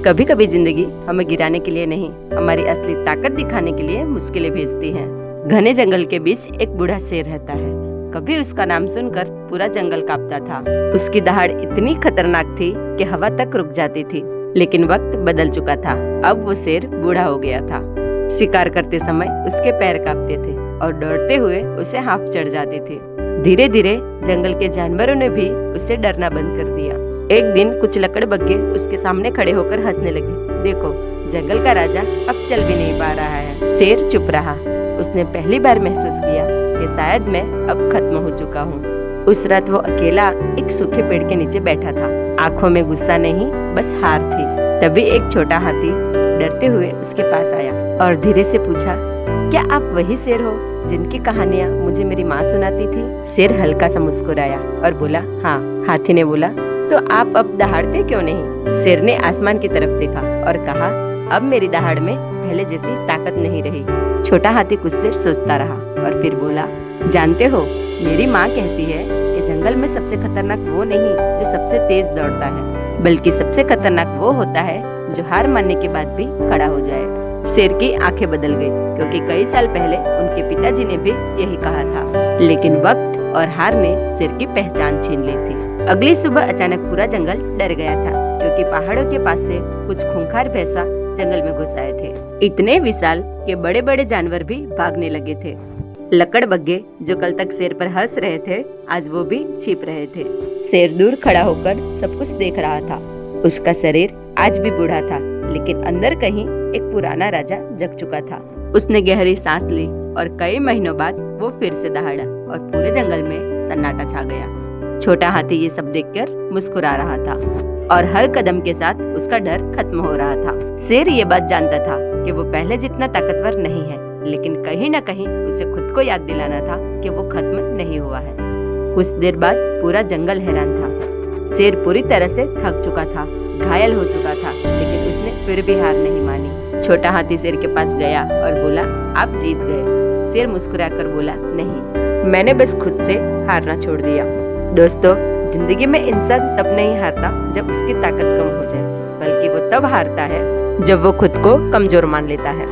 कभी कभी जिंदगी हमें गिराने के लिए नहीं, हमारी असली ताकत दिखाने के लिए मुश्किलें भेजती है। घने जंगल के बीच एक बूढ़ा शेर रहता है। कभी उसका नाम सुनकर पूरा जंगल कांपता था। उसकी दहाड़ इतनी खतरनाक थी कि हवा तक रुक जाती थी। लेकिन वक्त बदल चुका था। अब वो शेर बूढ़ा हो गया था। शिकार करते समय उसके पैर कांपते थे और दौड़ते हुए उसे हाँफ चढ़ जाती थी। धीरे धीरे जंगल के जानवरों ने भी उसे डरना बंद कर दिया। एक दिन कुछ लकड़बग्घे उसके सामने खड़े होकर हंसने लगे। देखो, जंगल का राजा अब चल भी नहीं पा रहा है। शेर चुप रहा। उसने पहली बार महसूस किया कि शायद मैं अब खत्म हो चुका हूँ। उस रात वो अकेला एक सूखे पेड़ के नीचे बैठा था। आंखों में गुस्सा नहीं, बस हार थी। तभी एक छोटा हाथी डरते हुए उसके पास आया और धीरे से पूछा, क्या आप वही शेर हो जिनकी कहानियाँ मुझे मेरी माँ सुनाती थी? शेर हल्का सा मुस्कुराया और बोला, हाँ। हाथी ने बोला, तो आप अब दहाड़ते क्यों नहीं? शेर ने आसमान की तरफ देखा और कहा, अब मेरी दहाड़ में पहले जैसी ताकत नहीं रही। छोटा हाथी कुछ देर सोचता रहा और फिर बोला, जानते हो, मेरी माँ कहती है कि जंगल में सबसे खतरनाक वो नहीं जो सबसे तेज दौड़ता है, बल्कि सबसे खतरनाक वो होता है जो हार मानने के बाद भी खड़ा हो जाए। शेर की आंखें बदल गई, क्योंकि कई साल पहले उनके पिताजी ने भी यही कहा था। लेकिन वक्त और हार ने शेर की पहचान छीन ली थी। अगली सुबह अचानक पूरा जंगल डर गया था, क्योंकि पहाड़ों के पास से कुछ खूंखार भैंसा जंगल में घुस आए थे। इतने विशाल कि बड़े बड़े जानवर भी भागने लगे थे। लकड़बग्घे जो कल तक शेर पर हंस रहे थे, आज वो भी छिप रहे थे। शेर दूर खड़ा होकर सब कुछ देख रहा था। उसका शरीर आज भी बूढ़ा था, लेकिन अंदर कहीं एक पुराना राजा जग चुका था। उसने गहरी सांस ली और कई महीनों बाद वो फिर से दहाड़ा और पूरे जंगल में सन्नाटा छा गया। छोटा हाथी ये सब देखकर मुस्कुरा रहा था और हर कदम के साथ उसका डर खत्म हो रहा था। शेर ये बात जानता था कि वो पहले जितना ताकतवर नहीं है, लेकिन कहीं न कहीं उसे खुद को याद दिलाना था कि वो खत्म नहीं हुआ है। कुछ देर बाद पूरा जंगल हैरान था। शेर पूरी तरह से थक चुका था, घायल हो चुका था, लेकिन उसने फिर भी हार नहीं मानी। छोटा हाथी शेर के पास गया और बोला, आप जीत गए। शेर मुस्कुराकर बोला, नहीं, मैंने बस खुद से हारना छोड़ दिया। दोस्तों, जिंदगी में इंसान तब नहीं हारता जब उसकी ताकत कम हो जाए, बल्कि वो तब हारता है जब वो खुद को कमजोर मान लेता है।